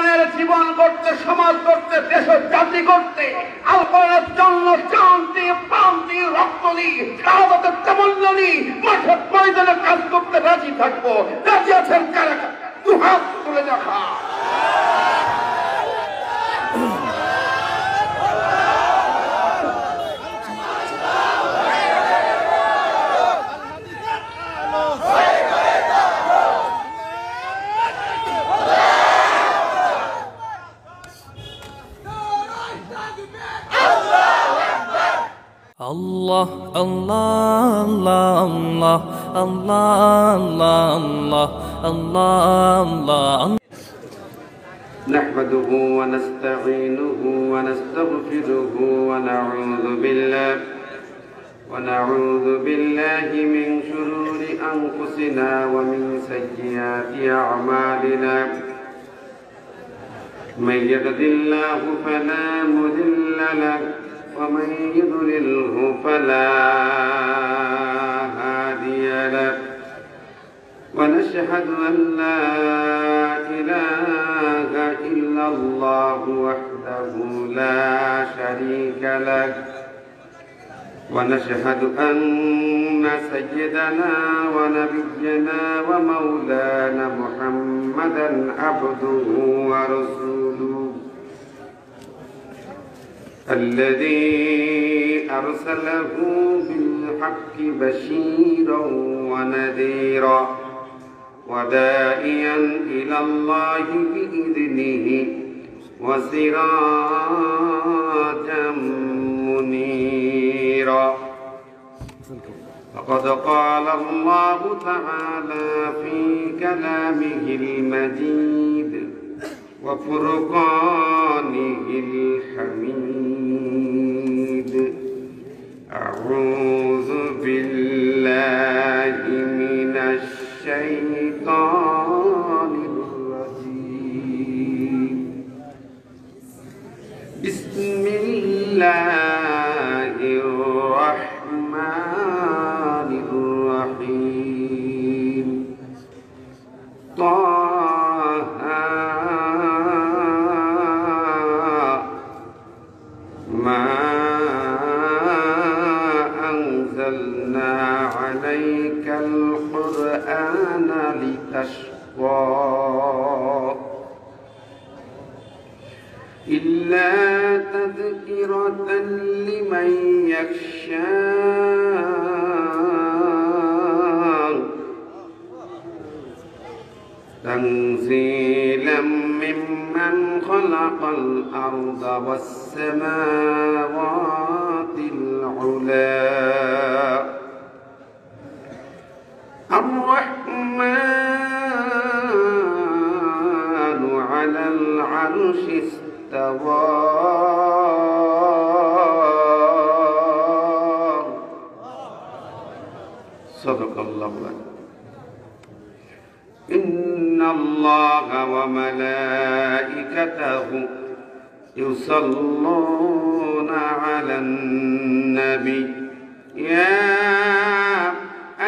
কোরআনের জীবন করতে, সমাজ করতে, দেশ জাতি করতে, আল কোরআনের জন্য জান দিয়ে, প্রাণ দিয়ে, রক্ত দিয়ে, শাহাদাতের তামান্না নিয়ে মাঠে ময়দানে কাজ করতে রাজি থাকবো। রাজি আছেন কারা? দু হাত তুলে দেখা। Allah, Allah, Allah, Allah, Allah, Allah, Allah. نحمده ونستعينه ونستغفره ونعوذ بالله من شرور أنفسنا ومن سيئات أعمالنا. من يهد الله فلا مضل له ومن يضلله فلا هادي له. ونشهد أن لا إله إلا الله وحده لا شريك له. ونشهد أن سيدنا ونبينا ومولانا محمدا عبده ورسوله الذي أرسله بالحق بشيرا ونذيرا وداعيا إلى الله بإذنه وسراجا منيرا. فقد قال الله تعالى في كلامه المجيد وفرقانه الحميد. أعوذ بالله من الشيطان الرجيم. بسم الله الرحمن الرحيم. ما أنزلنا عليك القرآن لتشقى إلا تذكرة لمن يخشى تنزيلا ممن خلق الأرض والسماوات العلى. الرحمن على العرش استوى. صدق الله العظيم. إن الله وملائكته يصلون على النبي يا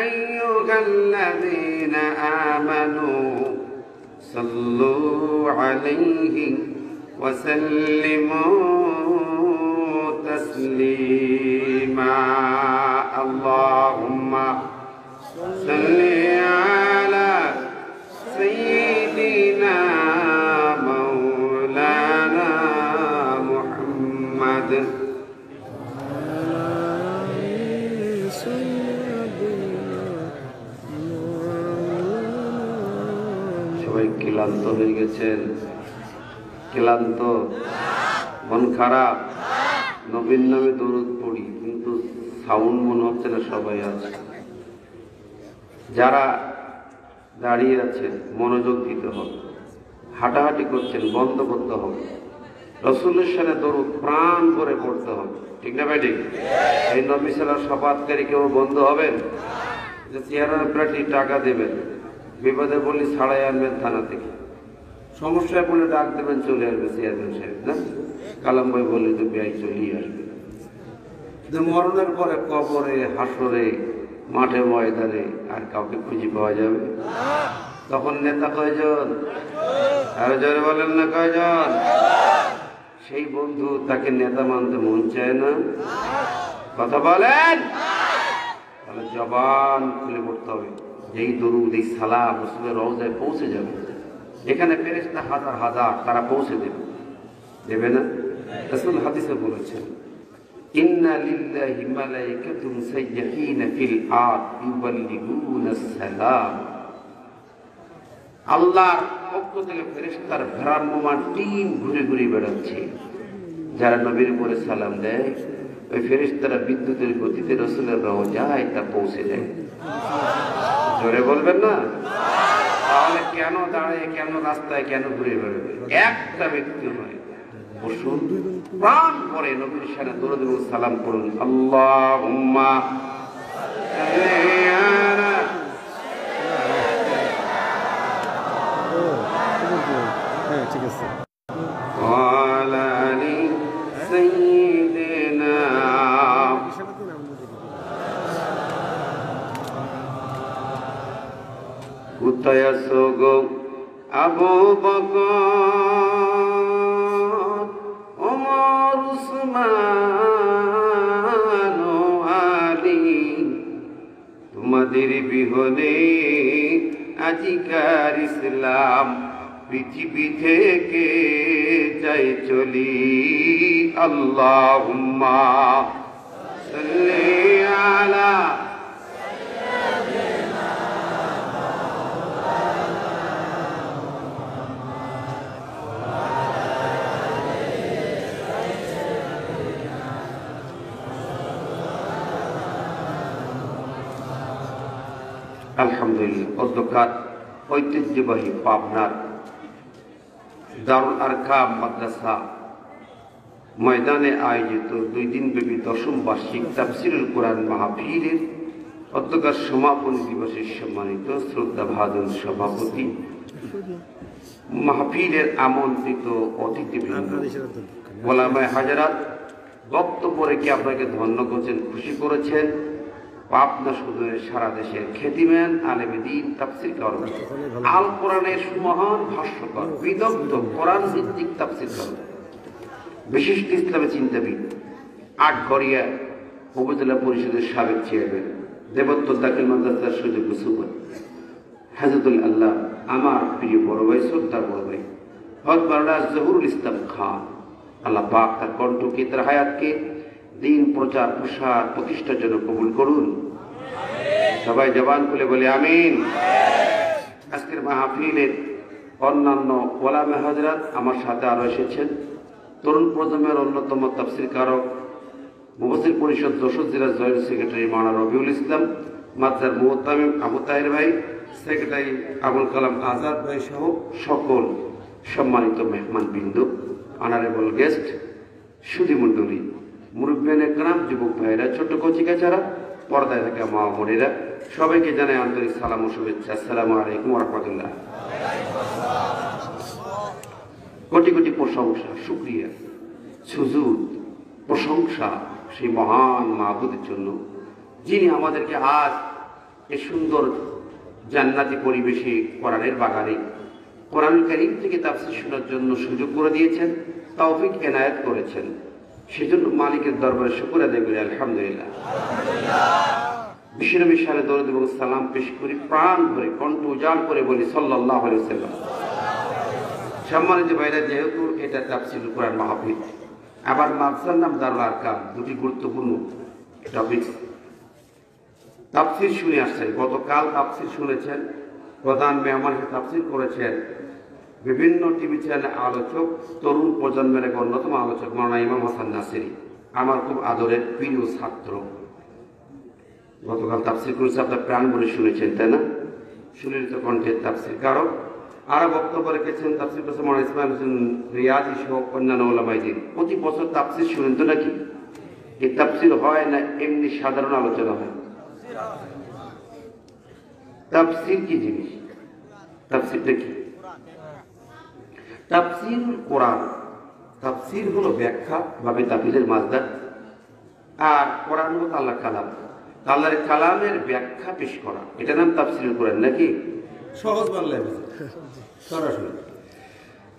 أيها الذين آمنوا صلوا عليه وسلموا تسليما. اللهم صل على سيدنا مولانا محمد. সবাই ক্লান্ত হয়ে গেছেন? ক্লান্ত, মন খারাপ? নবীন নামে দরুদ পড়ি কিন্তু সাউন্ড মনে হচ্ছে না সবাই আছে। যারা দাঁড়িয়ে আছেন মনোযোগ দিতে হবে, হাঁটাহাঁটি করছেন বন্ধ করতে হবে, রসুলের সাথে দরুদ প্রাণ করে পড়তে হবে, ঠিক না ভাই? ঠিক। এই নবী সাল্লাল্লাহু আলাইহি সাফাতকারী কেউ বন্ধ হবেন? যে চেয়ারের প্রাটি টাকা দেবেন, বিপদে বললি ছাড়াই আনবেন থানা থেকে, সমস্যায় বলে ডাক দেবেন চলে আসবে চেয়ারম্যান সাহেব, না কালাম ভাই বললে তো বেআই চলিয়ে আসবে। কিন্তু মরণের পরে কবরে, হাসরে, মাঠে ময়দানে আর কাউকে খুঁজে পাওয়া যাবে? তখন নেতা কয়জন? আরো জোরে বলেন না কয়জন? সেই বন্ধু তাকে নেতা মানতে মন চায় না, কথা বলেন। তাহলে জবান খুলে পড়তে হবে, যেই দরুদ এই সালাম রাসূলের রওজায় পৌঁছে যাবে, এখানে ফেরেশতা হাজার হাজার তারা পৌঁছে দেবে, দেবে না? রাসূল হাদিসে বলেছেন, ইন্না লিল্লাহি মালাইকাতুন সাইয়্যাহিনা ফিল আরদ ইউবাল্লিগুনাস সালাম। আল্লাহর পক্ষ থেকে ফেরেশতার ভ্রাম্যমান টিম ঘুরে ঘুরে বেড়াচ্ছে, যারা নবীর উপরে সালাম দেয় ওই ফেরেশতারা বিদ্যুতের গতিতে রাসূলের রওজায় তা পৌঁছে যায়। জোরে বলবেন না? তাহলে কেন দাঁড়ায়, কেন রাস্তায়, কেন ঘুরে বেড়াবে? একটা ব্যক্তি নয়, বসুন প্রাণ করে নবীর শানে দরুদ এবং সালাম করুন। আল্লাহুম্মা ঠিক আছে। কোথায় আছো গো আবু বকর, ওমর, উসমান ও আলী, তোমাদের বিহনে আজিকার ইসলাম পৃথিবী থেকে যাই চলি। আল্লাহুম্মা সাল্লি আলা আলহামদুলিল্লাহ। অধ্যকার ঐতিহ্যবাহী পাবনার দারুল আরকাম মাদ্রাসা ময়দানে আয়োজিত 2 দিনব্যাপী 10ম বার্ষিক তাফসীরুল কোরআন মাহফিলের অধ্যকার সমাপনী দিবসের সম্মানিত শ্রদ্ধাভাজন সভাপতি, মাহফিলের আমন্ত্রিত অতিথিবৃন্দ, ওলামায়ে হাজারাত, বক্তব্য রেখে আপনাকে ধন্য করছেন, খুশি করেছেন। পাবনা সদরের সারা দেশের খ্যাতিমান আলেমে দ্বীন, তাফসীরকার, আল কোরআনের সুমহান ভাষ্যকার, বিদগ্ধ কোরআন ভিত্তিক তাফসীরকার, বিশিষ্ট ইসলামী চিন্তাবিদ, আটঘরিয়া উপজেলা পরিষদের সাবেক চেয়ারম্যান, দেবত্তর দাখিল মাদ্রাসার সুযোগ্য সুপার হাজরতুল আল্লাহ, আমার প্রিয় বড় ভাই, শ্রদ্ধার বড় ভাই হযরত মাওলানা জহুরুল ইসলাম খান, আল্লাহ পাক তার কণ্ঠকে, তার হায়াতকে দিন প্রচার প্রসার প্রতিষ্ঠার জন্য কবুল করুন। সবাই জবান খুলে বলে আমিন। আজকের মাহফিলের অন্যান্য ওলামা হযরত আমার সাথে আরো এসেছেন। তরুণ প্রজন্মের অন্যতম তাফসীরকারক, মুফাসসির পরিষদ যশোর জেলা জয়েন্ট সেক্রেটারি মাওলানা রবিউল ইসলাম, মাদ্রাসার মুহতামিম আবু তাহের ভাই, সেক্রেটারি আবুল কালাম আজাদ ভাই সহ সকল সম্মানিত মেহমান বিন্দু, অনারেবল গেস্ট, সুধী মণ্ডলী, মুরব্বিয়ান একরাম, যুবক ভাইয়েরা, ছোট্ট কচিকাচারা, পর্দায় থাকা মা বোনেরা, সবাইকে জানাই আন্তরিক সালাম ও শুভেচ্ছা। আসসালামু আলাইকুম ওয়া রাহমাতুল্লাহ। কোটি কোটি প্রশংসা, শুকরিয়া, সুজুদ, প্রশংসা সেই মহান মাবুদের জন্য, যিনি আমাদেরকে আজ এই সুন্দর জান্নাতি পরিবেশে কোরআনের বাগানে কোরআন কারীম থেকে তাফসীর শোনার জন্য সুযোগ করে দিয়েছেন, তৌফিক এনায়েত করেছেন। সেজন্য মালিকের দরবারে শুকর আদায় করি, আলহামদুলিল্লাহ। বিশ্বনবীর শানে দরুদ এবং সালাম পেশ করি, প্রাণ ভরে কণ্ঠ উজাড় করে বলি সাল্লাল্লাহু আলাইহি ওয়াসাল্লাম। সম্মানিত ভাইরা, যেহেতু এটা তাফসীরুল কোরআন মাহফিল, আবার মাদ্রাসার নাম দারুল আরকাম, দুটি গুরুত্বপূর্ণ টপিক তাফসীর শুনে আসছেন। গতকাল তাফসীর শুনেছেন, প্রধান মেহমান হিসেবে তাফসীর করেছেন বিভিন্ন টিভি চ্যানেলে আলোচক, তরুণ প্রজন্মের এক অন্যতম আলোচক মাওলানা ইমাম হাসান নাসিরি, আমার খুব আদরের প্রিয় ছাত্র। গতকাল তাফসীর করেছে, আপনার প্রাণ ভরে শুনেছেন, তাই না? সুলিত কণ্ঠের তাফসীর কারক। আরো বক্তব্য রেখেছেন তাফসীর করেছে মাওলানা ইসমাইল হোসেন রিয়াজি সহ অন্যান্য ওলামায়ে। প্রতি বছর তাফসীর শুনেন তো নাকি? এই তাফসীর হয় না এমনি সাধারণ আলোচনা হয়? তাফসীর কি জিনিস? তাফসীরটা কি? তাফসীর কোরআন, তাফসীর হলো ব্যাখ্যা ভাবে তাফসীরের মাসদার, আর কোরআন হলো আল্লাহর কালাম, আল্লাহর কালামের ব্যাখ্যা পেশ করা, এটা নাম তাফসীরুল কোরআন, নাকি? সহজ বাংলায় সরাসরি।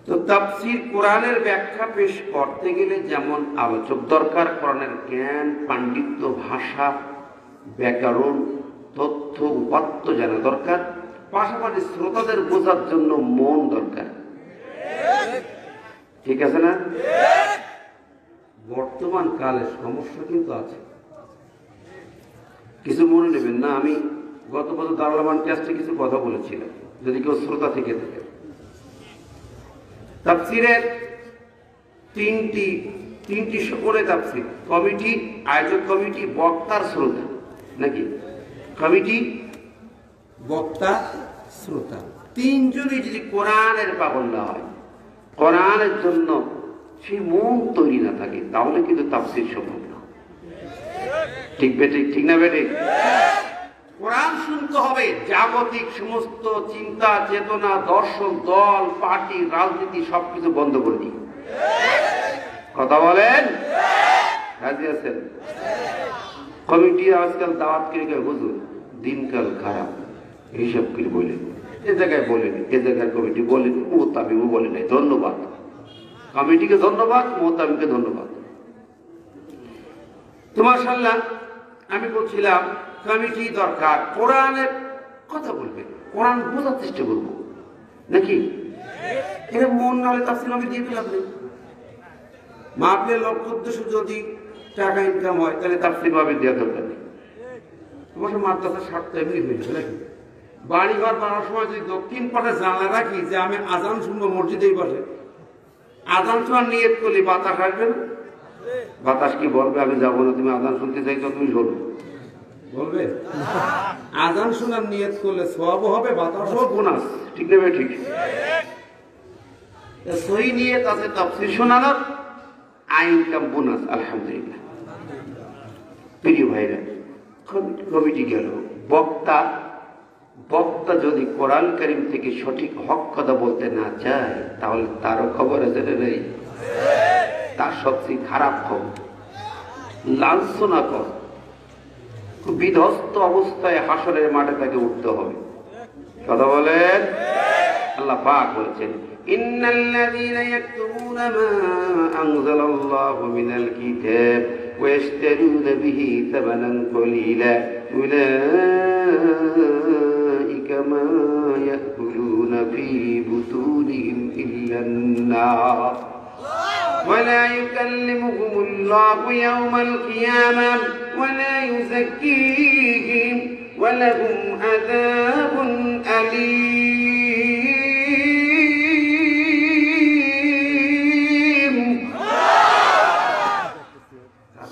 তো তাফসীর কোরআনের ব্যাখ্যা পেশ করতে গেলে যেমন আলোচক দরকার, কোরআনের জ্ঞান, পাণ্ডিত্য, ভাষা, ব্যাকরণ, তথ্য, উপাত্ত জানা দরকার, পাশাপাশি শ্রোতাদের বোঝার জন্য মন দরকার। ঠিক আছে না? বর্তমান কালে সমস্যা কিন্তু আছে, কিছু মনে নেবেন না। আমি গত বছর দারুল টেস্টে কিছু কথা বলেছিলাম, যদি কেউ শ্রোতা থেকে থাকে। তাফসীরের তিনটি সকলে তাফসীর কমিটি, আয়োজক কমিটি, বক্তার শ্রোতা, নাকি? কমিটি, বক্তা, শ্রোতা, তিনজনই যদি কোরআনের পাবন্দ হয়, কোরআনের জন্য সেই মন তৈরি না থাকে, তাহলে কিন্তু তাফসীর সম্ভব না। ঠিক বেঠিক? ঠিক না বেঠিক? কোরআন শুনতে হবে, জাগতিক সমস্ত চিন্তা চেতনা, দর্শন, দল, পার্টি, রাজনীতি সবকিছু বন্ধ করে দিই। কথা বলেন? রাজি আছেন? কমিটি আজকাল দাওয়াত করে হুজুর দিনকাল খারাপ এইসব করে বলেন, এ জায়গায় বলেন, এ জায়গায় কমিটি বলেন, মোহতামিমও বলে নাই। ধন্যবাদ কমিটিকে, ধন্যবাদ মোহতামিমকে, ধন্যবাদ। তো মাশাআল্লাহ, আমি বলছিলাম কমিটি দরকার, কোরআনের কথা বলবে, কোরআন বোঝার চেষ্টা করবো, নাকি? এটা মন না হলে তাফসীর আমি দিয়ে দিলাম। মাহফিলের লক্ষ্য উদ্দেশ্য যদি টাকা ইনকাম হয়, তাহলে তাফসীর ভাবে দেওয়া দরকার নেই। অবশ্য মাদ্রাসার স্বার্থ এমনি হয়েছে, নাকি? বাড়িঘর বানানোর সময় যদি দক্ষিণ পাশে জানলা রাখি যে আমি আজান শুনবো মসজিদেই বসে, আজান শোনার নিয়ত করলে বাতাস আসবে না? বাতাস কি বলবে আমি যাবো না, তুমি আজান শুনতে চাইছো, তুমি শোনো, বলবে? আজান শোনার নিয়ত করলে সওয়াবও হবে, বাতাসও বোনাস। ঠিক নেবে? ঠিক। সহি নিয়ত আছে তাফসীর শোনানোর, ইনকাম বোনাস। আলহামদুলিল্লাহ। প্রিয় ভাইরা, কমিটি গেল, বক্তা যদি কোরআন কারীম থেকে সঠিক হক কথা বলতে না চায়, তাহলে তারও খবর আছে নেই? তার সবচেয়ে খারাপ খবর, লাঞ্ছনা কর, বিধ্বস্ত অবস্থায় হাসরের মাঠে তাকে উঠতে হবে। কথা বলেন? আল্লাহ পাক বলেছেন, ইন্নাল্লাযীনা ইয়াকতুমুনা মা আনজালাল্লাহু মিনাল কিতাব ওয়া ইয়াশতারুনা বিহি সামানান কলিলা উলাইকা মা ইয়াকুলুনা ফী বুতুনিহিম ইল্লান নার ولا يكلمهم الله يوم القيامة ولا يزكيهم ولهم عذاب أليم.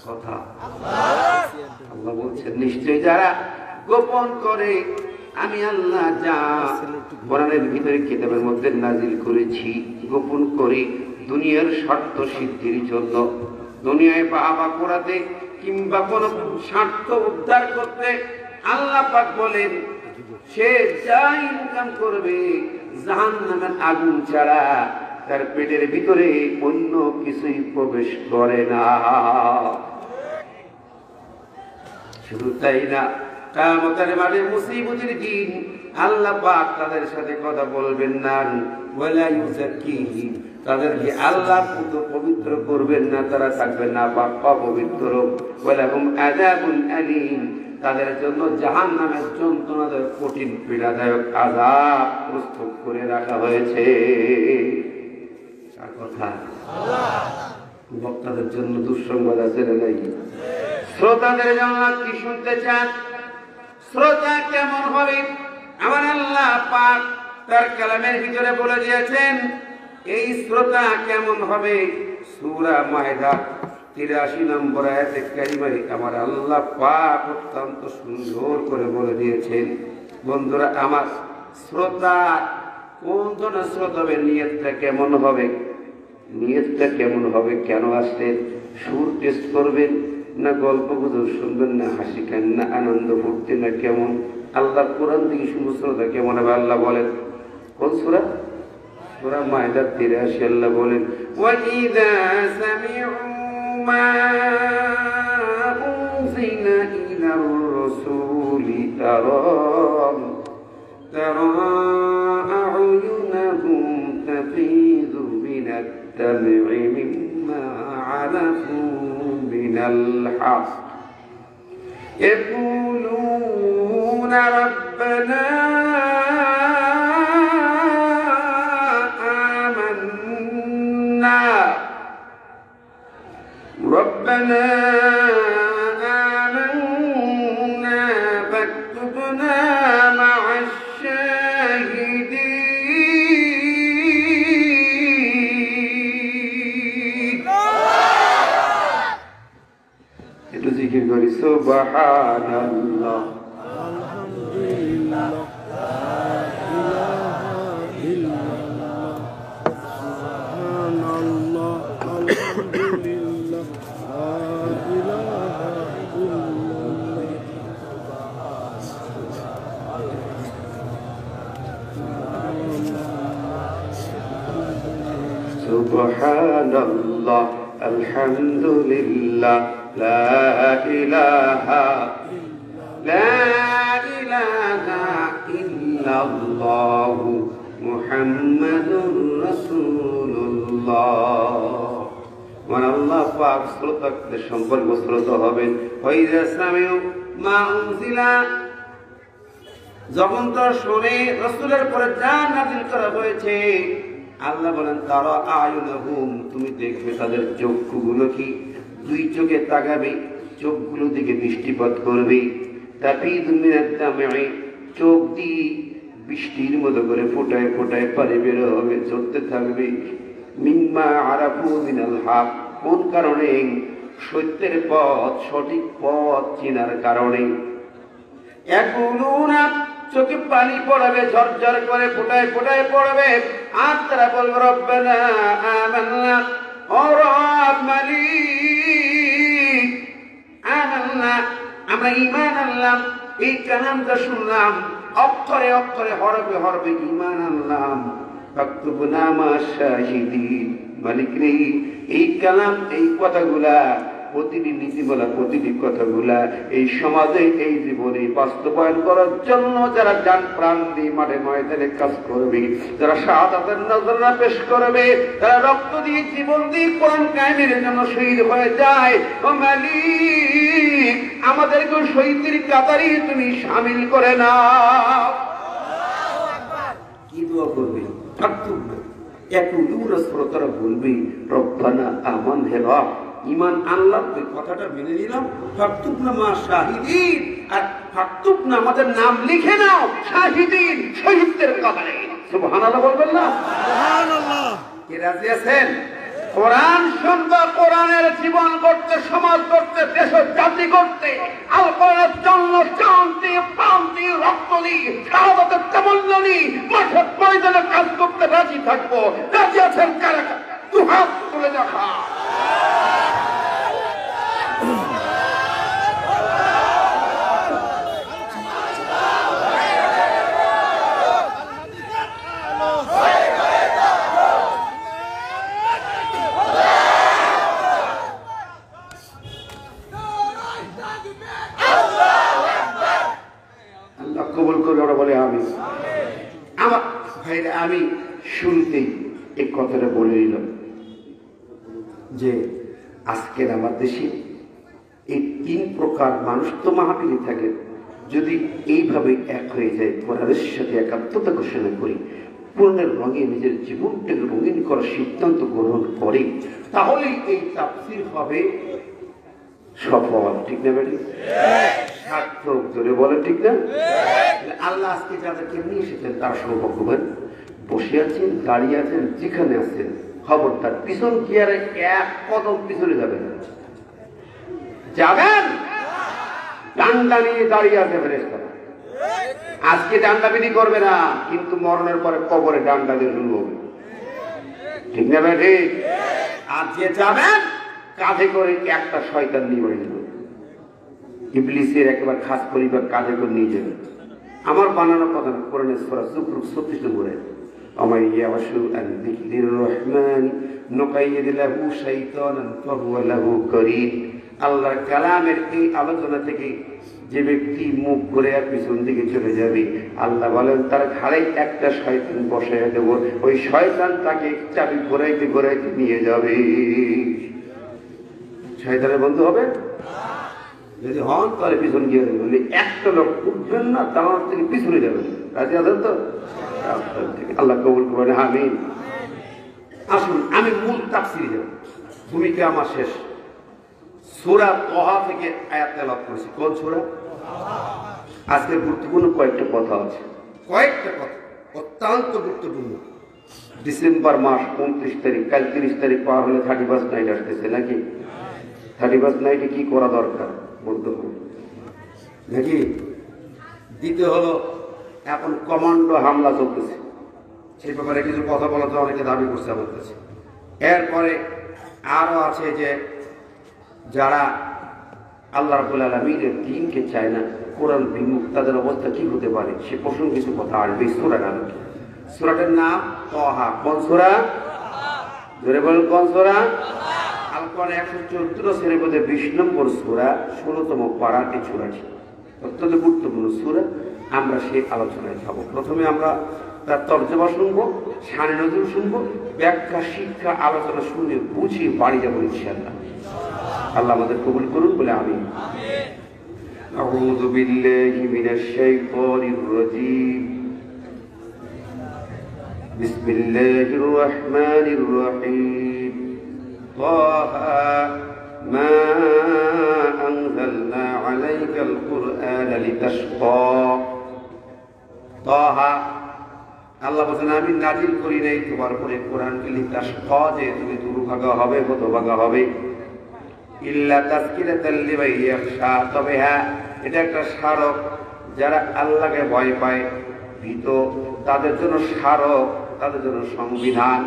কথা আল্লাহ বলছেন, নিশ্চয় যারা গোপন করে আমি আল্লাহ যা কোরআনের ভিতরে কিতাবের মধ্যে নাজিল করেছি, গোপন করে দুনিয়ার স্বার্থ সিদ্ধির জন্য, দুনিয়ায় বাবা করাতে কিংবা কোন স্বার্থ উদ্ধার করতে, আল্লাহ পাক বলেন সে যা ইনকাম করবে জাহান্নামের আগুন ছাড়া তার পেটের ভিতরে অন্য কিছুই প্রবেশ করে না। শুধু তাই না, কিয়ামতের মাঠে মুসিবতের দিন আল্লাহ পাক তাদের সাথে কথা বলবেন না, ওয়ালা ইউযাক্কিহিম, তাদেরকে আল্লাহর মতো পবিত্র করবেন না, তারা থাকবেন না পাক অপবিত্র। ওয়ালাহুম আযাবুন আলীম, তাদের জন্য জাহান্নামের যন্ত্রণাদায়ক কঠিন পীড়াদায়ক আযাব প্রস্তুত করে রাখা হয়েছে। আর কথা বক্তাদের জন্য দুঃসংবাদ আছে নাই? শ্রোতাদের জন্য কি শুনতে চান? শ্রোতা কেমন হবে? আমার আল্লাহ পাক তার কালামের ভিতরে বলে দিয়েছেন এই শ্রোতা কেমন হবে। সূরা মায়দা 83 নম্বর আয়াতে কারিমায় আমার আল্লাহ পাক অত্যন্ত সুন্দর করে বলে দিয়েছেন, বন্ধুরা আমার, শ্রোতা কোন ধরনের শ্রোতা হবে, নিয়তটা কেমন হবে, নিয়তটা কেমন হবে, কেন আসছেন, সুর টেস্ট করবেন না গল্প গুজব শুনবেন না হাসি খান না আনন্দ ফুর্তি না কেমন, আল্লাহ কোরআন থেকে শুনবো, শ্রোতা কেমন হবে? আল্লাহ বলেন কোন সূরা? সূরা মায়দা 83 আল্লাহ বলেন, ওয়াইদা সামিউ মা উনজিলা ইলার রাসূলি তারা আ'য়ুনাহুম তাফীদু الدمع مما عرفوا من الحق يقولون ربنا آمنا فاكتبنا مع الشاهدين. একটু জিকির করি সুবহানাল্লাহ আলহামদুলিল্লাহ Subhanallah, alhamdulillah, la ilaha illallah, Muhammadur Rasulullah. মানে আল্লাহ পাক শ্রোতাদের সম্পর্ক শ্রোত হবেন। ওয়াইযা সামিউ মা উনজিলা, যখন তো শুনে রাসূলের পরে যা নাযিল করা হয়েছে, আল্লাহ বলেন তারা আয়ুনহুম, তুমি দেখবে তাদের চক্ষুগুলো কি দুই চোখে তাকাবে, চোখগুলো দিকে দৃষ্টিপাত করবে। তাফিদু মিনাদ দাম'i, চোখ দিয়ে বৃষ্টির মতো করে ফোটায় ফোটায় পানি বের হবে, চলতে থাকবে। মিম্মা আরাফু মিনাল হক, কোন কারণে? সত্যের পথ, সঠিক পথ চেনার কারণে। ইয়াকুলুনা, চোখে পানি পড়াবে, ঝরঝর করে ফোটায় ফোটায় পড়বে। আর তারা বলবে রব্বানা আমান্না, ও রব মালিক, আমান্না, আমরা ঈমান আনলাম। এই কালামটা শুনলাম, অক্ষরে অক্ষরে হরফে হরফে ঈমান আনলাম। ফাকতুবনা মা'আশ শাহিদিন, মালিক রে, এই কালাম, এই কথাগুলা, প্রতিটি নীতিমালা, প্রতিটি কথাগুলা এই সমাজে, এই জীবনে বাস্তবায়ন করার জন্য যারা জান প্রাণ দিয়ে মাঠে ময়দানে কাজ করবে, যারা শাহাদাতের নজরানা পেশ করবে, তারা রক্ত দিয়ে, জীবন দিয়ে কোরআন কায়েমের জন্য শহীদ হয়ে যায়। ও মালিক, আমাদেরকে শহীদের কাতারে তুমি শামিল করে নাও। কি দোয়া করবে? শ্রোতারা বলবে রব্বানা আমান, হে রব, ঈমান আনলাম, ওই কথাটা মেনে নিলাম। ফাকতুবনা মা শাহিদিন, আর ফাকতুবনা, আমাদের নাম লিখে নাও শাহিদিন, শহীদদের কাতারে। সুবহানাল্লাহ বলবেন না? সুবহানাল্লাহ। কে রাজি আছেন? কোরআন শুনবা, কোরআনের জীবন করতে, সমাজ করতে, দেশ জাতি করতে, আল কোরআনের জন্য শান্তি, প্রান্তি, রক্ত দিয়ে, শাহাদাতের তামান্না নিয়ে মাঠে ময়দানে কাজ করতে রাজি থাকবো। রাজি আছেন কারা? দু হাত তুলে দেখা। কবুল করে ওরা বলে আমি। আমার ভাইরা, আমি শুরুতেই এই কথাটা বলে নিলাম যে আজকের আমার দেশে এই তিন প্রকার মানুষ তো মাহফিলে থাকে। যদি এইভাবে এক হয়ে যায়, কোরআনের সাথে একাত্মতা ঘোষণা করি, পূর্ণের রঙে নিজের জীবনটাকে রঙিন করার সিদ্ধান্ত গ্রহণ করে, তাহলে এই তাফসীর হবে সফল। ঠিক না বেটি? সার্থক, জোরে বলে ঠিক না? আল্লাহ আজকে যাদেরকে নিয়ে এসেছেন তার সৌভাগ্যবান। বসে আছেন, দাঁড়িয়ে আছেন, যেখানে আছেন, খবরদার পিছন কি আর এক কদম পিছনে যাবেন? যাবেন? ডান্ডা নিয়ে দাঁড়িয়ে আছে ফেরেশতারা। আজকে ডান্ডা বিধি করবে না, কিন্তু মরণের পরে কবরে ডান্ডা দিয়ে শুরু হবে। ঠিক না বেটি? আর যে যাবেন, কাঁধে করে একটা শয়তান নিয়ে বলে দেবে, ইবলিসের একেবারে খাস পরিবার কাঁধে করে নিয়ে যাবে। আমার বানানো কথা না, কোরআনের সূরা যুখরুফ 36 নম্বরে, আমায় ইয়াশু আন যিকরির রহমান নুকাইয়িদ লাহু শাইতানান ফাহুয়া লাহু করিন। আল্লাহর কালামের এই আলোচনা থেকে যে ব্যক্তি মুখ ঘুরে আর পিছন দিকে চলে যাবে, আল্লাহ বলেন তার ঘাড়ে একটা শয়তান বসাইয়া দেব, ওই শয়তান তাকে চাবি ঘোরাইতে ঘোরাইতে নিয়ে যাবে। শয়তানের বন্ধু হবে? যদি হন তাহলে পিছন গিয়ে দেবেন। একটা লোক উঠবেন না, তার থেকে পিছনে যাবেন। রাজি আছেন তো? আল্লাহ কবুল করবেন, আমিন। আসুন আমি মূল তাফসিরে যাব, ভূমিকা আমার শেষ। সূরা তাহা থেকে আয়াত তেলাওয়াত করেছি। কোন সূরা? আজকে গুরুত্বপূর্ণ কয়েকটা কথা আছে, কয়েকটা কথা অত্যন্ত গুরুত্বপূর্ণ। ডিসেম্বর মাস 29 তারিখ, কাল 30 তারিখ পার হলে 31st নাইট আসতেছে নাকি? 31st নাইটে কি করা দরকার বলতে হবে নাকি? দ্বিতীয় হলো এখন কমান্ডো হামলা চলতেছে, সেই ব্যাপারে কিছু কথা বলা তো অনেকে দাবি করছে আমার কাছে। এরপরে আরো আছে যে যারা আল্লাহ রাব্বুল আলামিনের দ্বীনকে চায় না, কোরআন বিমুখ, তাদের অবস্থা কি হতে পারে সে প্রসঙ্গে কিছু কথা আসবে সূরার আলোকে। সূরাটার নাম তাহা। কোন সূরা? জোরে বলুন, কোন সূরা? আল কোরআনে 114 শ্রেণীর মধ্যে 20 নম্বর সূরা, 16তম পারার এই সূরাটি অত্যন্ত গুরুত্বপূর্ণ সূরা। আমরা সেই আলোচনায় যাব। প্রথমে আমরা তার তর্জমা শুনবো, শানে নজরুল শুনবো, ব্যাখ্যা, শিক্ষা, আলোচনা শুনে বুঝিয়ে বাড়ি যাবো ইনশাআল্লাহ। আল্লাহ আমাদের কবুল করুন বলে আমিন। আউযু বিল্লাহি মিনাশ শাইতানির রাজীম। বিসমিল্লাহির রহমানির রহিম। তাহা মা আনজালনা আলাইকাল কুরআনা লিতাশকা। তাহা, আল্লাহ বলেন আমি নাজিল করি নাই তোমার উপরে কোরআনকে লিতাশকা, যে তুমি দুর্ভাগা হবে, হতভাগা হবে। ইল্লা তাযকিরাতাল লিমান ইয়াখশা, তবে হ্যাঁ এটা একটা স্মারক যারা আল্লাহকে ভয় পায়, ভীত, তাদের জন্য স্মারক, তাদের জন্য সংবিধান।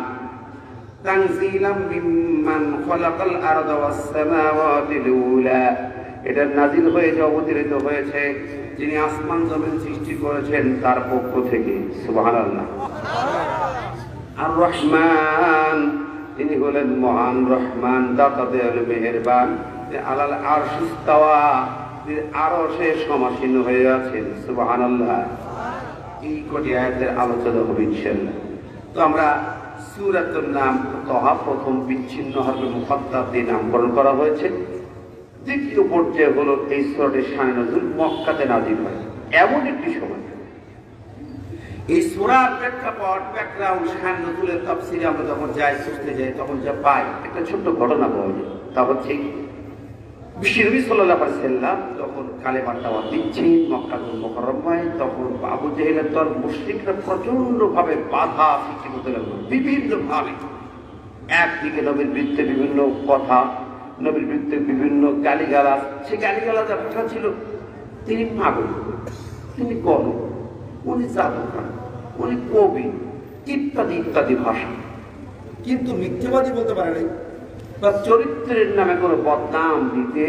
তানজিলাম মিম্মান খালাকাল আরদা ওয়াস সামাওয়াতিল উলা, এটা নাজিল হয়েছে, অবতীর্ণ হয়েছে যিনি আসমান জমিন সৃষ্টি করেছেন তার পক্ষ থেকে। সুবহানাল্লাহ। আর রহমান, তিনি হলেন মহান রহমান, দাতা দয়ালু মেহেরবান। আলাল আরশ ইস্তাওয়া, তিনি আরশে সমাসীন হয়ে আছেন। সুবহানাল্লাহ। এই কটি আয়াতের আলোচনা হবে ইনশাআল্লাহ। তো আমরা সূরাতুর নাম তাহা প্রথম বিচ্ছিন্ন হরফে মুকাদ্দার দিয়ে নামকরণ করা হয়েছে। দ্বিতীয় পর্যায়ে হলো এই সূরাটির শানে নজুল মক্কাতে নাযিল হয়। এমন একটি সময় এই সূরার প্রেক্ষাপট, ব্যাকগ্রাউন্ড, শানে নজুলের তাফসীরে আমরা যখন যাই, খুঁজতে যাই, তখন যা পাই একটা ছোট্ট ঘটনা পাওয়া যায়। তা হচ্ছে বিশ্বনবী সাল্লাল্লাহু আলাইহি ওয়াসাল্লাম যখন কালেমার দাওয়াত দিচ্ছেন মক্কাতুল মুকাররমায়, তখন আবু জেহেলের দল মুশরিকরা প্রচন্ডভাবে বাধা সৃষ্টি করতে লাগলো বিভিন্নভাবে। একদিকে নবীর বিরুদ্ধে বিভিন্ন কথা, নবীর বিরুদ্ধে বিভিন্ন গালিগালাজ। সে গালিগালাজের ভাষা ছিল তিনি পাগল, তিনি গলদ, উনি জাদুকর, উনি কবি, ইত্যাদি ইত্যাদি ভাষা। কিন্তু মিথ্যাবাদী বলতে পারে নাই, বা চরিত্রের নামে কোনো বদনাম দিতে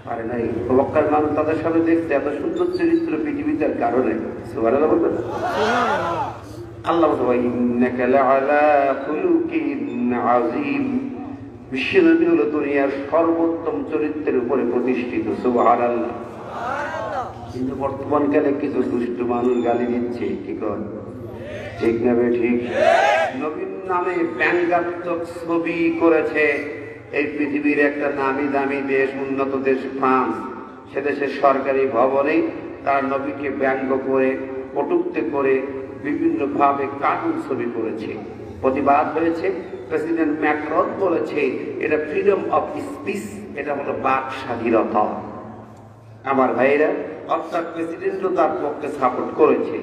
পারে নাই। মক্কার মানুষ তাদের সামনে দেখতে এত সুন্দর চরিত্র পৃথিবীতে কারণে। সুবহানাল্লাহ বলবেন। আল্লাহ বলে ইন্নাকা লাআলা খুলুকিন আযীম, বিশ্বনবী হলো দুনিয়ার সর্বোত্তম চরিত্রের উপরে প্রতিষ্ঠিত। সুবহানাল্লাহ। কিন্তু বর্তমানকালে কিছু দুষ্ট মানুষ গালি দিচ্ছে, কি কর ঠিক না বে ঠিক? নবীর নামে ব্যঙ্গাত্মক ছবি করেছে এই পৃথিবীর একটা নামি দামি দেশ, উন্নত দেশ ফ্রান্স। সে দেশের সরকারি ভবনে তার নবীকে ব্যঙ্গ করে, কটূক্তি করে বিভিন্নভাবে কার্টুন ছবি করেছে। প্রতিবাদ হয়েছে। প্রেসিডেন্ট ম্যাক্রন বলেছে এটা ফ্রিডম অফ স্পিচ, এটা হলো বাক স্বাধীনতা। আমার ভাইরা, অর্থাৎ প্রেসিডেন্টও তার পক্ষে সাপোর্ট করেছে।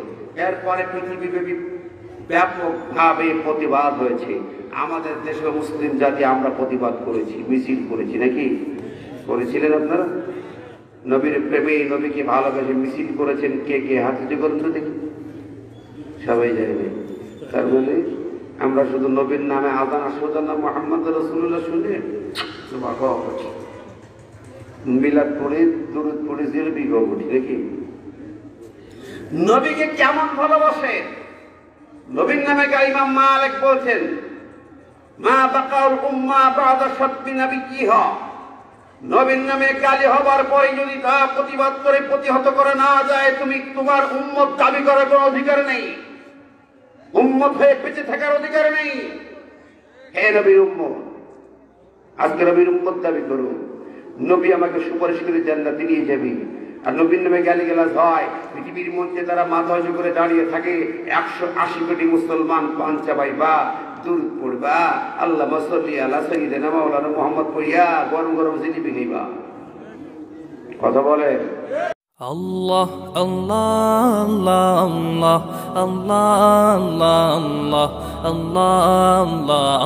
এরপরে পৃথিবীব্যাপী ব্যাপকভাবে প্রতিবাদ হয়েছে। আমাদের দেশে মুসলিম জাতি আমরা প্রতিবাদ করেছি, মিছিল করেছি, নাকি করেছিলেন আপনারা? নবীর প্রেমে, নবীকে ভালোবেসে মিছিল করেছেন কে কে? হাতে করুন তো দেখি। সবাই জানে। তার মানে আমরা শুধু নবীর নামে আযান আসওয়াদান মুহাম্মদ রাসূলুল্লাহ শুনে মিলাদ পড়ে, দুরূদ পড়ে জিলবি গবটি, নাকি? নবীকে কেমন ভালোবাসে? নবীর নামে ইমাম মালিক বলছেন মা বাকাউল উম্মাহ বা'দা শাত্মি নাবিয়্যিহা, নবীর নামে গালি হবার পরে যদি তা প্রতিবাদ করে প্রতিহত করে না যায়, তুমি তোমার উম্মত দাবি করার কোনো অধিকার নেই, উম্মত হয়ে বেঁচে থাকার অধিকার নেই। হে নবীর উম্মত, আজকে নবীর উম্মত দাবি করো, নবী আমাকে সুপারিশ করে জান্নাতে নিয়ে যাবে। আর নবীর নামে গালিগালাজ হয়, পৃথিবীর মধ্যে তারা মাথা উঁচু করে দাঁড়িয়ে থাকে, 180 কোটি মুসলমান পান চাবাইবা, দুরূদ পড়বা, আল্লাহুম্মা সাল্লি আলা সাইয়্যিদিনা মাওলানা মুহাম্মদ পড়িয়া গরম গরম জিলিপি খাইবা। কথা বলে আল্লাহ আল্লাহ আল্লাহ আল্লাহ আল্লাহ আল্লাহ আল্লাহ আল্লাহ।